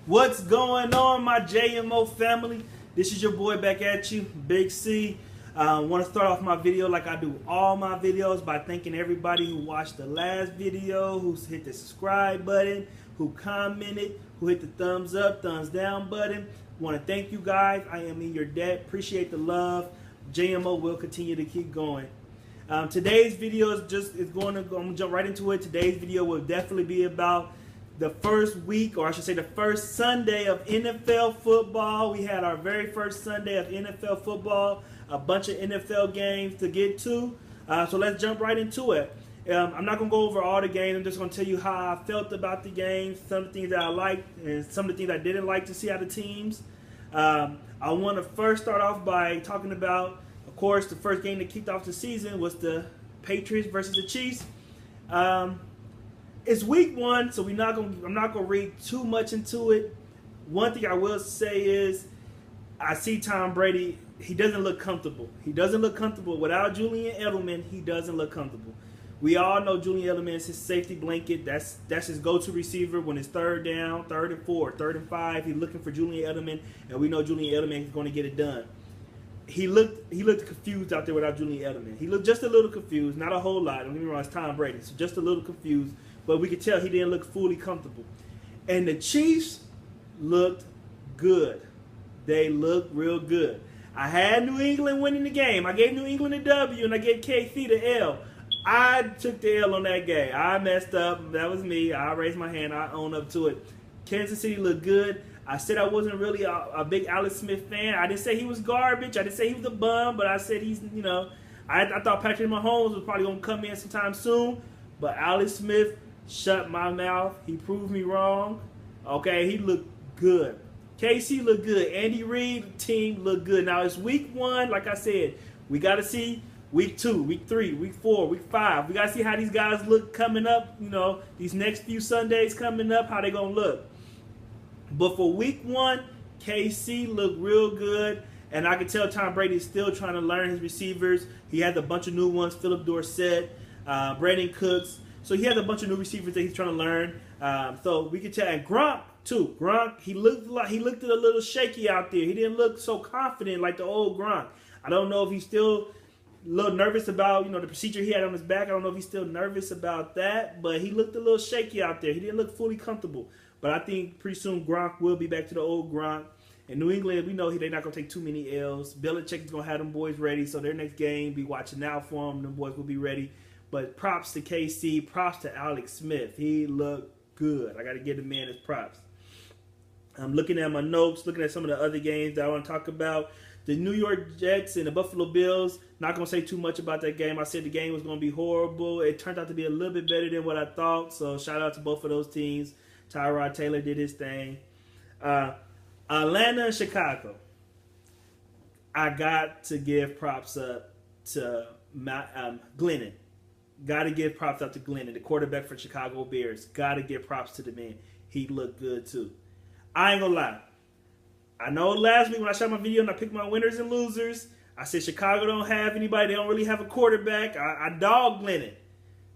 What's going on, my JMO family? This is your boy back at you, Big C. Want to start off my video like I do all my videos by thanking everybody who watched the last video, who hit the subscribe button, who commented, who hit the thumbs up, thumbs down button. Want to thank you guys. I am in your debt. Appreciate the love. JMO will continue to keep going. Today's video is going to I'm gonna jump right into it. Today's video will definitely be about the first week, or I should say the first Sunday of NFL football. We had our very first Sunday of NFL football, a bunch of NFL games to get to. So let's jump right into it. I'm not going to go over all the games. I'm just going to tell you how I felt about the games, some of the things that I liked, and some of the things I didn't like to see out of teams. I want to first start off by talking about, of course, the first game that kicked off the season was the Patriots versus the Chiefs. It's week one, so I'm not gonna read too much into it. One thing I will say is I see Tom Brady. He doesn't look comfortable. He doesn't look comfortable without Julian Edelman. He doesn't look comfortable. We all know Julian Edelman is his safety blanket. That's his go-to receiver when it's third down, 3rd and 4, 3rd and 5. He's looking for Julian Edelman, and we know Julian Edelman is going to get it done. He looked confused out there without Julian Edelman. He looked just a little confused, not a whole lot. Don't get me wrong, it's Tom Brady, so just a little confused. But we could tell he didn't look fully comfortable. And the Chiefs looked good. They looked real good. I had New England winning the game. I gave New England a W, and I gave KC the L. I took the L on that game. I messed up. That was me. I raised my hand. I own up to it. Kansas City looked good. I said I wasn't really a big Alex Smith fan. I didn't say he was garbage. I didn't say he was a bum, but I said he's, I thought Patrick Mahomes was probably going to come in sometime soon. But Alex Smith shut my mouth. He proved me wrong. Okay, he looked good. KC looked good. Andy Reid team looked good. Now it's week one. Like I said, we got to see week 2, week 3, week 4, week 5. We got to see how these guys look coming up. These next few Sundays coming up, how they gonna look. But for week 1, KC looked real good. And I can tell Tom Brady is still trying to learn his receivers. He had a bunch of new ones. Philip Dorsett, Brandon Cooks. So he has a bunch of new receivers that he's trying to learn. So we can tell, and Gronk too. Gronk, he looked a little shaky out there. He didn't look so confident like the old Gronk. I don't know if he's still a little nervous about the procedure he had on his back. I don't know if he's still nervous about that, but he looked a little shaky out there. He didn't look fully comfortable. But I think pretty soon Gronk will be back to the old Gronk. In New England, we know they're not going to take too many L's. Belichick is going to have them boys ready, so their next game, be watching out for them. Them boys will be ready. But props to KC, props to Alex Smith. He looked good. I got to give the man his props. I'm looking at my notes, looking at some of the other games that I want to talk about. The New York Jets and the Buffalo Bills, not going to say too much about that game. I said the game was going to be horrible. It turned out to be a little bit better than what I thought. So shout out to both of those teams. Tyrod Taylor did his thing. Atlanta and Chicago. I got to give props up to Glennon. Got to give props up to Glennon, the quarterback for Chicago Bears. Got to give props to the man. He looked good too. I ain't gonna lie. I know last week when I shot my video and I picked my winners and losers, I said Chicago don't have anybody. They don't really have a quarterback. I dogged Glennon.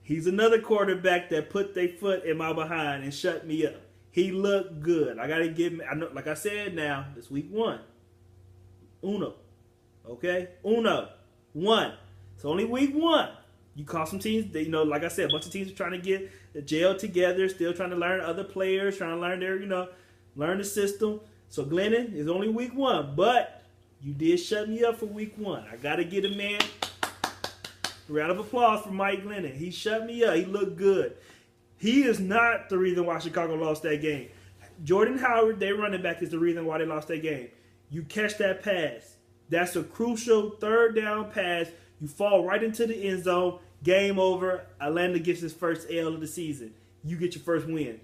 He's another quarterback that put their foot in my behind and shut me up. He looked good. I got to give him, like I said now, it's week 1. Uno. Okay? Uno. 1. It's only week 1. You call some teams, like I said, a bunch of teams are trying to get the gel together, still trying to learn other players, trying to learn their, learn the system. So Glennon is only week 1, but you did shut me up for week 1. I got to give a man a round of applause for Mike Glennon. He shut me up. He looked good. He is not the reason why Chicago lost that game. Jordan Howard, their running back, is the reason why they lost that game. You catch that pass. That's a crucial 3rd down pass. You fall right into the end zone. Game over. Atlanta gets his first L of the season. You get your first win.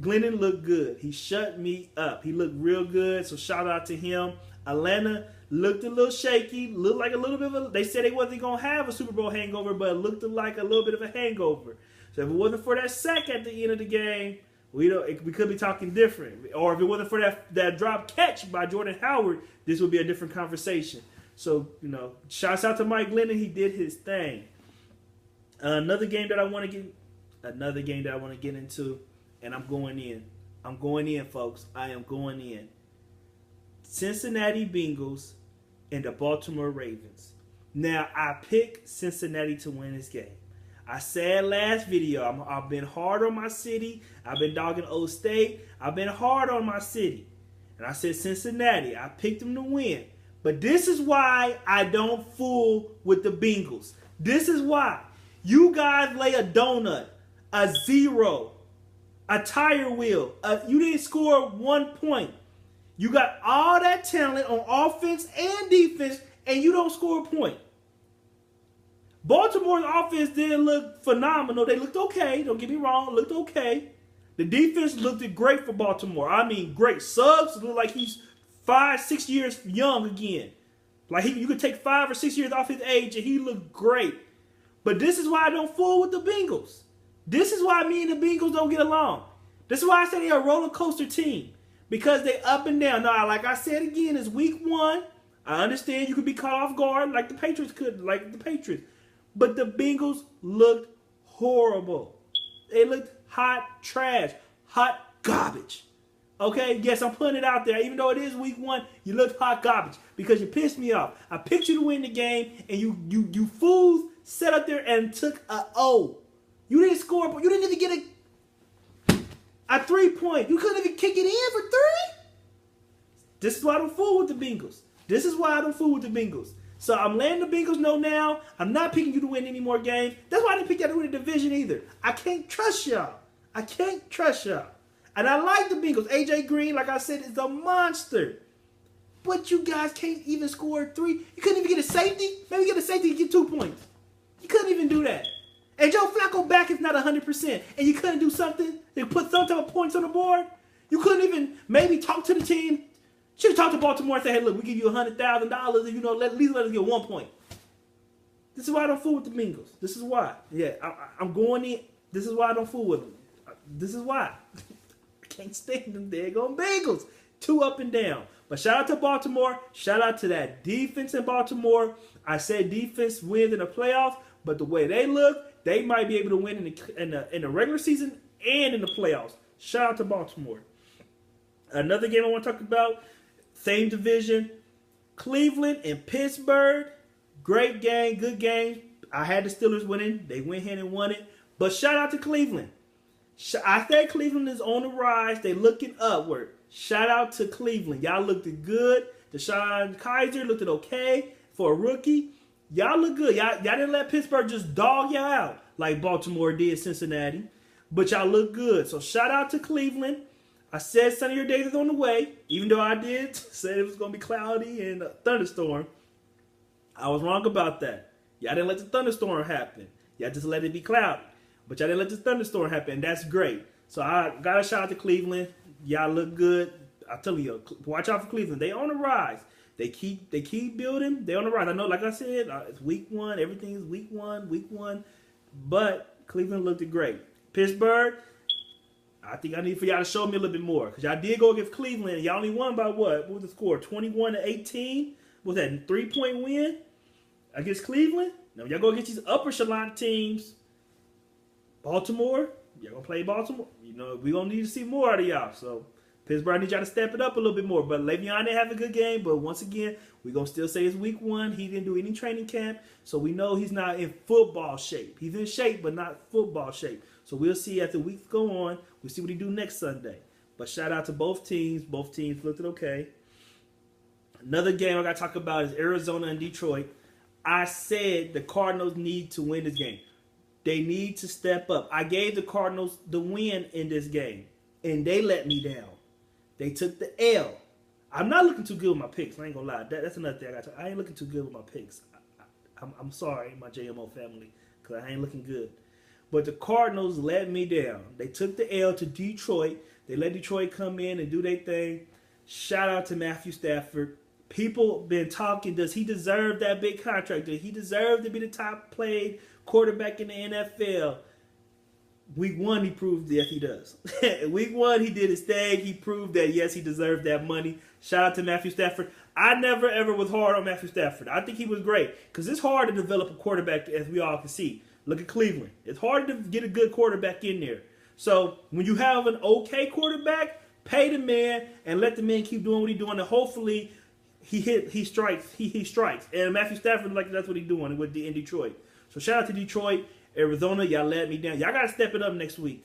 Glennon looked good. He shut me up. He looked real good, so shout out to him. Atlanta looked a little shaky. Looked like a little bit of they said they wasn't going to have a Super Bowl hangover, but it looked like a little bit of a hangover. So if it wasn't for that sack at the end of the game, we could be talking different. Or if it wasn't for that drop catch by Jordan Howard, this would be a different conversation. So, shouts out to Mike Glennon. He did his thing. Another game that I want to get into, and I'm going in. I'm going in, folks. I am going in. Cincinnati Bengals and the Baltimore Ravens. Now, I picked Cincinnati to win this game. I said last video, I've been hard on my city. I've been dogging Old State. I've been hard on my city. And I said Cincinnati. I picked them to win. But this is why I don't fool with the Bengals. This is why. You guys lay a donut, a 0, a tire wheel. You didn't score 1 point. You got all that talent on offense and defense, and you don't score a point. Baltimore's offense didn't look phenomenal. They looked okay. Don't get me wrong. It looked okay. The defense looked great for Baltimore. I mean, great. Suggs looked like he's 5, 6 years young again. Like you could take 5 or 6 years off his age, and he looked great. But this is why I don't fool with the Bengals. This is why me and the Bengals don't get along. This is why I say they're a roller coaster team. Because they up and down. Now, like I said again, it's week 1. I understand you could be caught off guard like the Patriots could, But the Bengals looked horrible. They looked hot trash, hot garbage. Okay, yes, I'm putting it out there. Even though it is week 1, you looked hot garbage because you pissed me off. I picked you to win the game, and you fools sat up there and took a O. You didn't score, but you didn't even get a 3-point. You couldn't even kick it in for 3. This is why I don't fool with the Bengals. This is why I don't fool with the Bengals. So I'm letting the Bengals know now. I'm not picking you to win any more games. That's why I didn't pick you to win the division either. I can't trust y'all. And I like the Bengals. AJ Green, like I said, is a monster. But you guys can't even score 3. You couldn't even get a safety. Maybe get a safety and get 2 points. You couldn't even do that. And Joe Flacco back is not 100%. And you couldn't do something to put some type of points on the board. You couldn't even maybe talk to the team. Should have talked to Baltimore and said, hey, look, we give you $100,000 and, at least let us get 1 point. This is why I don't fool with the Bengals. This is why. Yeah, I'm going in. This is why I don't fool with them. This is why. I can't stand them. There go Bengals. 2 up and down. But shout out to Baltimore. Shout out to that defense in Baltimore. I said defense wins in the playoffs, but the way they look, they might be able to win in the regular season and in the playoffs. Shout out to Baltimore. Another game I want to talk about, same division, Cleveland and Pittsburgh. Great game, good game. I had the Steelers winning. They went ahead and won it. But shout out to Cleveland. I think Cleveland is on the rise. They looking upward. Shout out to Cleveland. Y'all looked good. Deshaun Kaiser looked okay for a rookie. Y'all look good. Y'all didn't let Pittsburgh just dog y'all out like Baltimore did Cincinnati. But y'all look good. So shout out to Cleveland. I said sunnier days is on the way. Even though I did say it was going to be cloudy and a thunderstorm. I was wrong about that. Y'all didn't let the thunderstorm happen. Y'all just let it be cloudy. But y'all didn't let the thunderstorm happen. And that's great. So I got a shout out to Cleveland. Y'all look good. I tell you, watch out for Cleveland. They on the rise. They keep building. They on the rise. I know, like I said, it's week 1. Everything is week one. But Cleveland looked great. Pittsburgh, I think I need for y'all to show me a little bit more. Because y'all did go against Cleveland. And y'all only won by what? What was the score? 21-18? Was that a 3-point win against Cleveland? Now, y'all go against these upper echelon teams. Baltimore, y'all going to play Baltimore. You know, we're going to need to see more out of y'all. So, Pittsburgh, I need y'all to step it up a little bit more. But Le'Veon didn't have a good game. But once again, we're going to still say it's week 1. He didn't do any training camp. So, we know he's not in football shape. He's in shape, but not football shape. So, we'll see as the weeks go on. We'll see what he do next Sunday. But shout out to both teams. Both teams looked okay. Another game I got to talk about is Arizona and Detroit. I said the Cardinals need to win this game. They need to step up. I gave the Cardinals the win in this game, and they let me down. They took the L. I'm not looking too good with my picks. I ain't going to lie. That's another thing I ain't looking too good with my picks. I'm sorry, my JMO family, because I ain't looking good. But the Cardinals let me down. They took the L to Detroit. They let Detroit come in and do their thing. Shout out to Matthew Stafford. People been talking, does he deserve that big contract? Does he deserve to be the top played quarterback in the NFL? Week 1, he proved yes, he does. Week 1, he did his thing. He proved that, yes, he deserved that money. Shout out to Matthew Stafford. I never, ever was hard on Matthew Stafford. I think he was great because it's hard to develop a quarterback, as we all can see. Look at Cleveland. It's hard to get a good quarterback in there. So when you have an okay quarterback, pay the man and let the man keep doing what he's doing, and hopefully he strikes. And Matthew Stafford, like that's what he's doing in Detroit. So shout out to Detroit, Arizona. Y'all let me down. Y'all gotta step it up next week.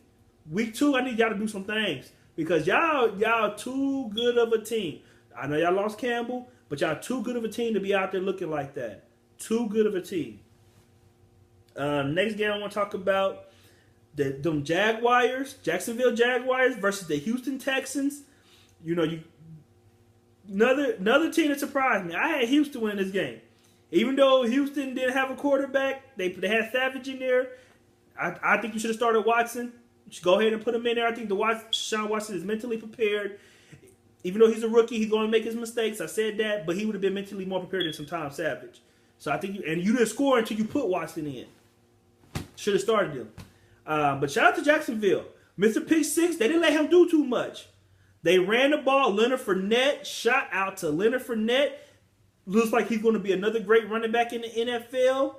Week 2, I need y'all to do some things because y'all too good of a team. I know y'all lost Campbell, but y'all too good of a team to be out there looking like that. Too good of a team. Next game I want to talk about them Jacksonville Jaguars versus the Houston Texans. You know, another team that surprised me. I had Houston win this game, even though Houston didn't have a quarterback. They had Savage in there. I think you should have started Watson. You should go ahead and put him in there. I think Deshaun Watson is mentally prepared. Even though he's a rookie, he's going to make his mistakes. I said that, but he would have been mentally more prepared than some Tom Savage. So I think you didn't score until you put Watson in. Should have started him. But shout out to Jacksonville. Mr. Pick 6, they didn't let him do too much. They ran the ball. Leonard Fournette, shout out to Leonard Fournette. Looks like he's going to be another great running back in the NFL.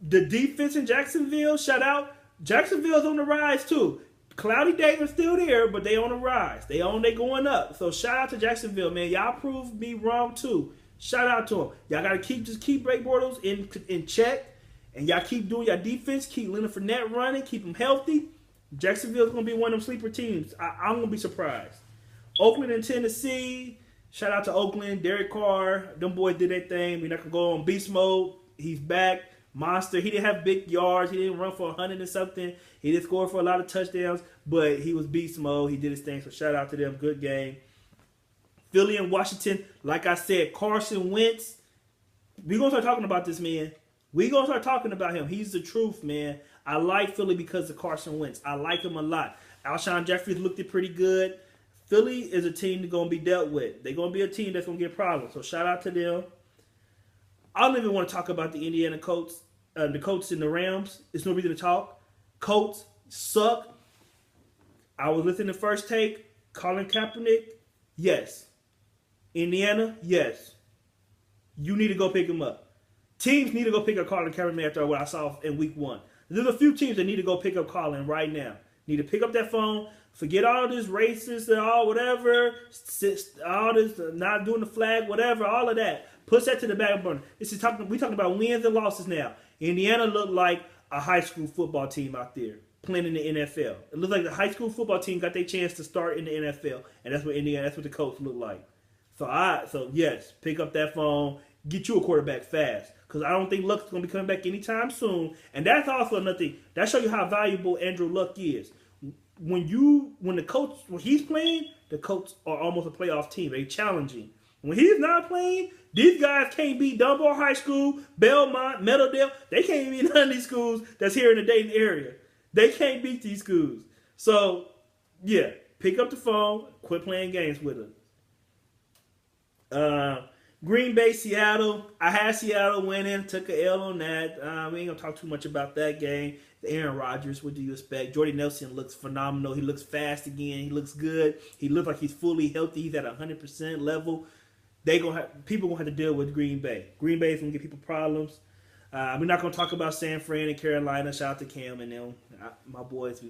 The defense in Jacksonville, shout out. Jacksonville's on the rise too. Cloudy days are still there, but they on the rise. They going up. So shout out to Jacksonville, man. Y'all proved me wrong too. Shout out to them. Y'all gotta keep Blake Bortles in check, and y'all keep doing your defense. Keep Leonard Fournette running. Keep him healthy. Jacksonville's gonna be one of them sleeper teams. I'm gonna be surprised. Oakland and Tennessee. Shout out to Oakland. Derek Carr. Them boys did their thing. We're not gonna go on beast mode. He's back. Monster. He didn't have big yards. He didn't run for 100 and something. He didn't score for a lot of touchdowns, but he was beast mode. He did his thing, so shout out to them. Good game. Philly and Washington, like I said, Carson Wentz. We're going to start talking about this, man. We're going to start talking about him. He's the truth, man. I like Philly because of Carson Wentz. I like him a lot. Alshon Jeffries looked it pretty good. Philly is a team that's going to be dealt with. They're going to be a team that's going to get problems, so shout out to them. I don't even want to talk about the Indiana Colts, the Colts and the Rams. There's no reason to talk. Colts suck. I was listening to First Take. Colin Kaepernick, yes. Indiana, yes. You need to go pick him up. Teams need to go pick up Colin Kaepernick after what I saw in week 1. There's a few teams that need to go pick up Colin right now. Need to pick up that phone. Forget all this racist and all whatever. All this not doing the flag, whatever, all of that. Push that to the back burner. We talking about wins and losses now. Indiana looked like a high school football team out there playing in the NFL. It looked like the high school football team got their chance to start in the NFL, and that's what the Colts look like. So yes, pick up that phone, get you a quarterback fast, because I don't think Luck's going to be coming back anytime soon. And that's also another thing. That shows you how valuable Andrew Luck is. When he's playing, the Colts are almost a playoff team. They're challenging. When he's not playing, these guys can't beat Dunbar High School, Belmont, Meadowdale. They can't beat none of these schools that's here in the Dayton area. They can't beat these schools. So, yeah, pick up the phone, quit playing games with them. Green Bay, Seattle. I had Seattle winning, took an L on that. We ain't going to talk too much about that game. Aaron Rodgers, what do you expect? Jordy Nelson looks phenomenal. He looks fast again. He looks good. He looks like he's fully healthy. He's at 100% level. People gonna have to deal with Green Bay. Green Bay is gonna give people problems. We're not gonna talk about San Fran and Carolina. Shout out to Cam and them. My boys,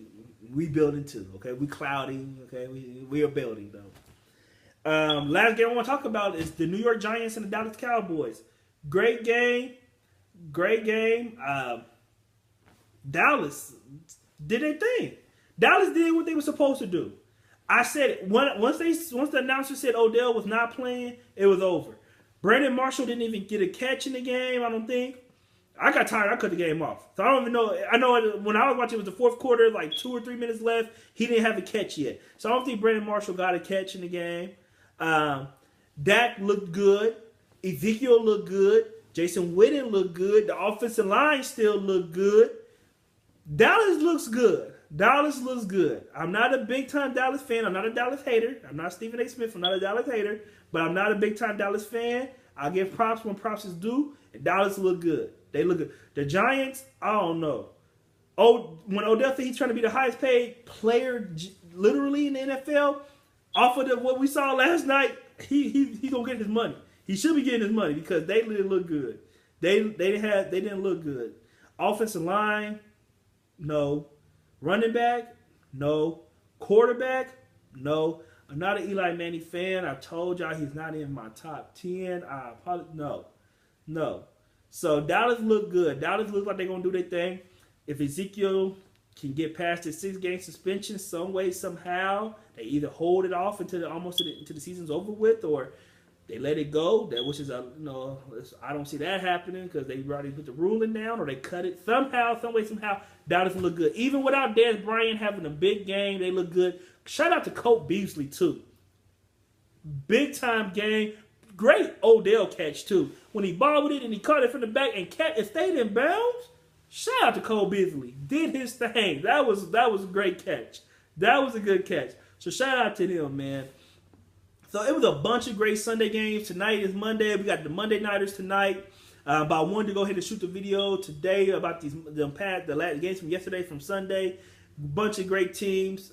we building too. Okay, we cloudy. Okay, we are building though. Last game I want to talk about is the New York Giants and the Dallas Cowboys. Great game. Dallas did their thing. Dallas did what they were supposed to do. I said once the announcer said Odell was not playing, it was over. Brandon Marshall didn't even get a catch in the game, I don't think. I got tired. I cut the game off. So I don't even know. I know when I was watching, it was the fourth quarter, like 2 or 3 minutes left. He didn't have a catch yet. So I don't think Brandon Marshall got a catch in the game. Dak looked good. Ezekiel looked good. Jason Witten looked good. The offensive line still looked good. Dallas looks good. Dallas looks good. I'm not a big-time Dallas fan. I'm not a Dallas hater. I'm not Stephen A. Smith. I'm not a Dallas hater. But I'm not a big-time Dallas fan. I give props when props is due. And Dallas look good. They look good. The Giants, I don't know. When Odell said he's trying to be the highest-paid player literally in the NFL, off of what we saw last night, he's going to get his money. He should be getting his money because they didn't look good. They didn't look good. Offensive line, no. Running back, No. Quarterback? No. I'm not an Eli Manning fan. I told y'all he's not in my top 10. I apologize. No. No. So Dallas look good. Dallas looks like they're going to do their thing. If Ezekiel can get past his 6-game suspension some way, somehow, they either hold it off until the season's over with, or they let it go. That which is I don't see that happening because they already put the ruling down, or they cut it somehow, some way, somehow. Dallas look good. Even without Dez Bryant having a big game, they look good. Shout out to Colt Beasley too. Big time game. Great Odell catch too. When he bobbled it and he caught it from the back and it stayed in bounds. Shout out to Cole Beasley. Did his thing. That was a great catch. That was a good catch. So shout out to him, man. So it was a bunch of great Sunday games. Tonight is Monday. We got the Monday Nighters tonight. But I wanted to go ahead and shoot the video today about the last games from yesterday, from Sunday. Bunch of great teams.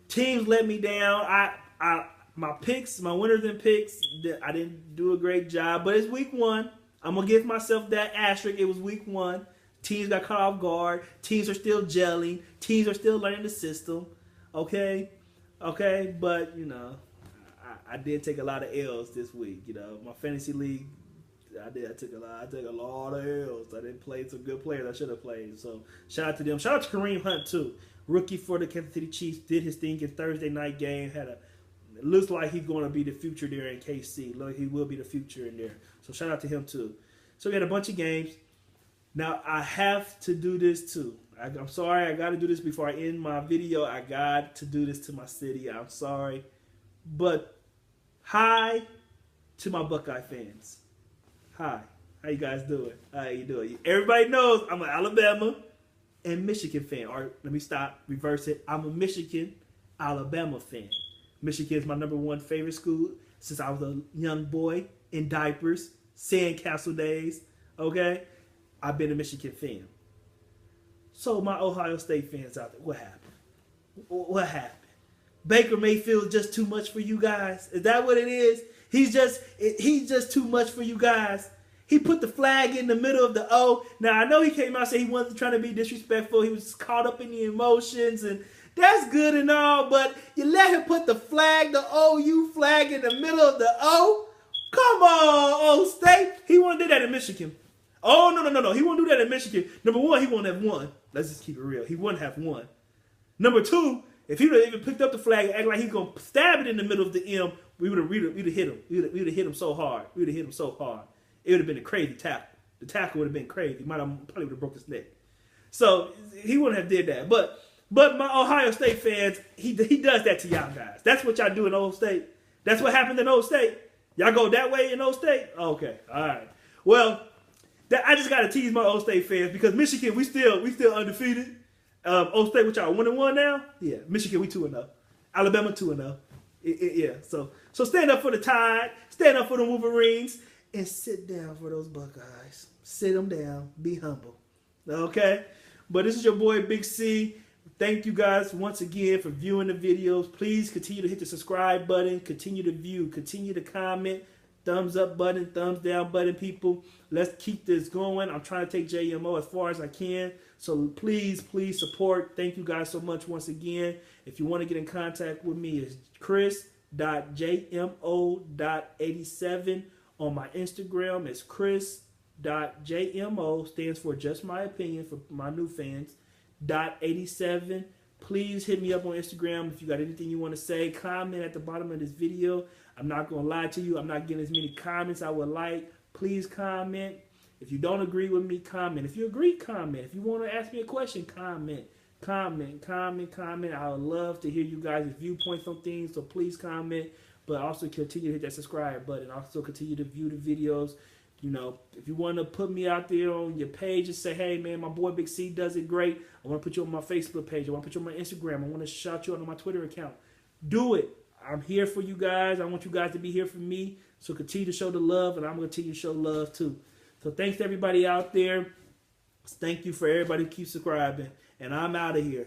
Teams let me down. My picks, my winners and picks, I didn't do a great job. But it's week 1. I'm going to give myself that asterisk. It was week 1. Teams got caught off guard. Teams are still gelling. Teams are still learning the system. Okay? But, I did take a lot of L's this week. My fantasy league, I took a lot of L's. I didn't play some good players I should have played. So, shout out to them. Shout out to Kareem Hunt, too. Rookie for the Kansas City Chiefs. Did his thing in Thursday night game. It looks like he's going to be the future there in KC. Look, he will be the future in there. So, shout out to him, too. So, we had a bunch of games. Now, I have to do this, too. I'm sorry. I got to do this before I end my video. I got to do this to my city. I'm sorry. But, hi to my Buckeye fans. Hi. How you guys doing? How you doing? Everybody knows I'm an Alabama and Michigan fan. Or, let me stop. Reverse it. I'm a Michigan-Alabama fan. Michigan is my #1 favorite school since I was a young boy in diapers, sandcastle days. Okay? I've been a Michigan fan. So my Ohio State fans out there, what happened? What happened? Baker Mayfield just too much for you guys? Is that what it is? He's just too much for you guys. He put the flag in the middle of the O. Now, I know he came out and said he wasn't trying to be disrespectful. He was caught up in the emotions, and that's good and all, but you let him put the OU flag in the middle of the O? Come on, O State. He won't do that in Michigan. Oh, no. He won't do that in Michigan. #1, he won't have won. Let's just keep it real. He wouldn't have won. #2, if he would have even picked up the flag and act like he's going to stab it in the middle of the M, we'd have hit him. We'd have hit him so hard. It would have been a crazy tackle. The tackle would have been crazy. He probably would have broke his neck. So he wouldn't have did that. But my Ohio State fans, he does that to y'all guys. That's what y'all do in Old State. That's what happened in Old State. Y'all go that way in Old State? Okay. All right. Well, I just got to tease my Old State fans because Michigan, we still undefeated. Old State, which y'all 1-1 now? Yeah. Michigan, we 2-0. Alabama 2-0. Yeah. So stand up for the Tide. Stand up for the Wolverines. And sit down for those Buckeyes. Sit them down. Be humble. Okay? But this is your boy, Big C. Thank you guys once again for viewing the videos. Please continue to hit the subscribe button. Continue to view. Continue to comment. Thumbs up button. Thumbs down button, people. Let's keep this going. I'm trying to take JMO as far as I can. So please support. Thank you guys so much once again. If you want to get in contact with me, it's chris.jmo.87. On my Instagram, it's chris.jmo, stands for just my opinion for my new fans, .87. Please hit me up on Instagram if you got anything you want to say. Comment at the bottom of this video. I'm not going to lie to you. I'm not getting as many comments I would like. Please comment. If you don't agree with me, comment. If you agree, comment. If you want to ask me a question, comment. Comment. I would love to hear you guys' viewpoints on things, so please comment. But also continue to hit that subscribe button. Also continue to view the videos. If you want to put me out there on your page and say, hey, man, my boy Big C does it great. I want to put you on my Facebook page. I want to put you on my Instagram. I want to shout you out on my Twitter account. Do it. I'm here for you guys. I want you guys to be here for me. So continue to show the love, and I'm going to continue to show love too. So thanks to everybody out there. Thank you for everybody who keeps subscribing. And I'm out of here.